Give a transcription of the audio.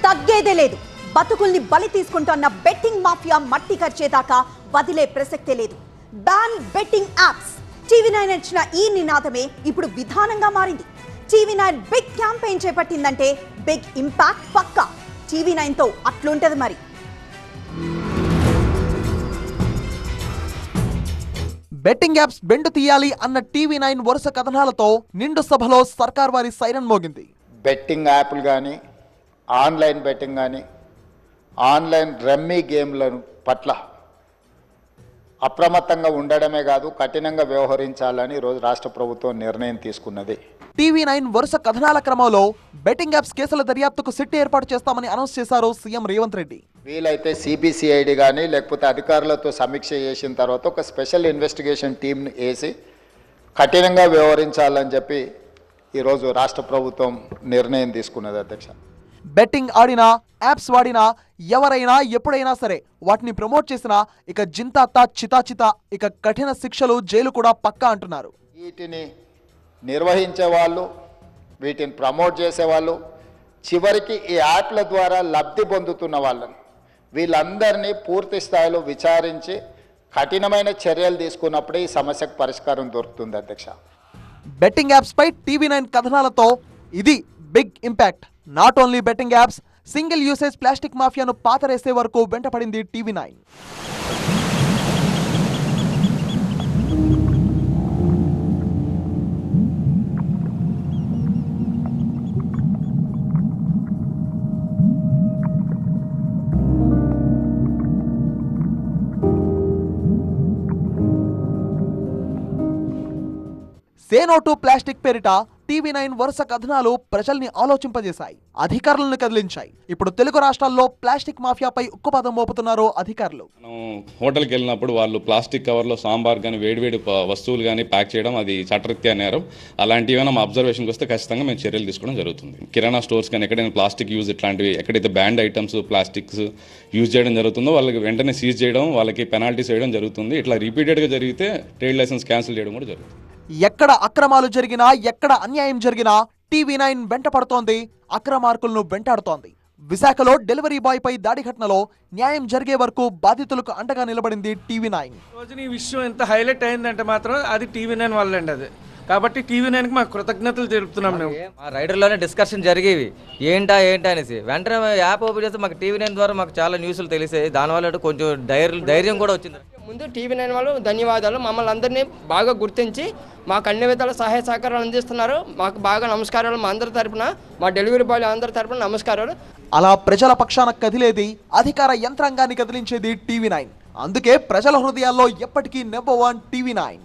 తగ్గేదే లేదు. బతుకుల్ని బలి తీసుకుంటున్న బెట్టింగ్ మాఫియా మట్టి ఖర్చేదాకా వదిలే ప్రసక్తే లేదు. Ban betting apps. టీవీ9 ఇచ్చిన ఈ నినాదమే ఇప్పుడు విధానంగా మారింది. టీవీ9 బిగ్ క్యాంపెయిన్ చేపట్టిందంటే బిగ్ ఇంపాక్ట్ పక్కా. టీవీ9తో అట్లుంటది మరి. బెట్టింగ్ యాప్స్ బెండు తీయాలి అన్న టీవీ9 వరుస కథనాలతో నిండు సభలో సర్కార్ వారి సైరన్ మోగింది. బెట్టింగ్ యాప్లు కానీ, ఆన్లైన్ బెట్టింగ్ కానీ, ఆన్లైన్ రమ్మీ గేమ్లను పట్ల అప్రమత్తంగా ఉండడమే కాదు, కఠినంగా వ్యవహరించాలని ఈరోజు రాష్ట్ర ప్రభుత్వం నిర్ణయం తీసుకున్నది. టీవీ9 వరుస కథనాల క్రమంలో బెట్టింగ్ యాప్స్ కేసుల దర్యాప్తుకు సిట్ ఏర్పాటు చేస్తామని అనౌన్స్ చేశారు సీఎం రేవంత్ రెడ్డి. వీలైతే సిబిసిఐడి కానీ లేకపోతే అధికారులతో సమీక్ష చేసిన తర్వాత ఒక స్పెషల్ ఇన్వెస్టిగేషన్ టీంను వేసి కఠినంగా వ్యవహరించాలని చెప్పి ఈరోజు రాష్ట్ర ప్రభుత్వం నిర్ణయం తీసుకున్నది. అధ్యక్ష, బెట్టింగ్ ఆడినా, యాప్స్ వాడినా, ఎవరైనా ఎప్పుడైనా సరే వాటిని ప్రమోట్ చేసినా ఇక జింతాత చితాచిత, ఇక కఠిన శిక్షలు, జైలు కూడా పక్కా అంటున్నారు. వీటిని నిర్వహించే వాళ్ళు, వీటిని ప్రమోట్ చేసేవాళ్ళు, చివరికి ఈ యాప్ల ద్వారా లబ్ధి పొందుతున్న వాళ్ళని వీళ్ళందరినీ పూర్తి స్థాయిలో విచారించి కఠినమైన చర్యలు తీసుకున్నప్పుడే ఈ సమస్యకు పరిష్కారం దొరుకుతుంది. అధ్యక్ష, బెట్టింగ్ యాప్స్ పై టీవీ9 కథనాలతో ఇది big impact. Not only betting apps, single usage plastic మాఫియాను పాతరేసే వరకు వెంటపడింది TV nine. Say no to plastic పేరిట టీవీ9 వరుస కథనాలు ప్రజల్ని ఆలోచింపజేశాయి, అధికారులను కదిలించాయి. ఇప్పుడు తెలుగు రాష్ట్రాల్లో ప్లాస్టిక్ మాఫియాపై ఉక్కుపాదం మోపుతున్నారు అధికారులు. మనం హోటల్కి వెళ్ళినప్పుడు వాళ్ళు ప్లాస్టిక్ కవర్లో సాంబార్ కానీ వేడివేడి వస్తువులు కానీ ప్యాక్ చేయడం అది చట్టరీత్యా నేరం. అలాంటివి మా అబ్జర్వేషన్కి వస్తే ఖచ్చితంగా మేము చర్యలు తీసుకోవడం జరుగుతుంది. కిరాణా స్టోర్స్ కానీ ఎక్కడైనా ప్లాస్టిక్ యూజ్ ఇట్లాంటివి ఎక్కడైతే బ్యాండ్ ఐటమ్స్ ప్లాస్టిక్స్ యూజ్ చేయడం జరుగుతుందో వాళ్ళకి వెంటనే సీజ్ చేయడం, వాళ్ళకి పెనాల్టీస్ వేయడం జరుగుతుంది. ఇట్లా రిపీటెడ్గా జరిగితే ట్రేడ్ లైసెన్స్ క్యాన్సిల్ చేయడం కూడా జరుగుతుంది. ఎక్కడ అక్రమాలు జరిగినా, ఎక్కడ అన్యాయం జరిగినా టీవీ9 వెంట పడుతోంది, అక్రమార్కులను వెంటాడుతోంది. విశాఖలో డెలివరీ బాయ్ పై దాడి ఘటనలో న్యాయం జరిగే వరకు బాధితులకు అండగా నిలబడింది టీవీ9. రోజున ఈ విషయం ఎంత హైలైట్ అయిందంటే మాత్రం అది టీవీ9 వల్లండి. అది కాబట్టి టీవీ9కి మాకు కృతజ్ఞతలు తెలుపుతున్నాం. మేము మా రైడర్లోనే డిస్కషన్ జరిగేవి ఏంటా అనేసి, వెంటనే యాప్ ఓపెన్ చేస్తే మాకు టీవీ9 ద్వారా మాకు చాలా న్యూస్లు తెలిసాయి. దానివల్ల కొంచెం ధైర్యం కూడా వచ్చింది. ముందు టీవీ9 వాళ్ళు ధన్యవాదాలు. మమ్మల్ని అందరినీ బాగా గుర్తించి మాకు అన్ని విధాల సహాయ సహకారాలు అందిస్తున్నారు. మాకు బాగా నమస్కారాలు. మా అందరి తరపున, మా డెలివరీ బాయ్లు అందరి తరపున నమస్కారాలు. అలా ప్రజల పక్షాన కదిలేది, అధికార యంత్రాంగాన్ని కదిలించేది టీవీ9. అందుకే ప్రజల హృదయాల్లో ఎప్పటికీ నెంబర్ 1 టీవీ9.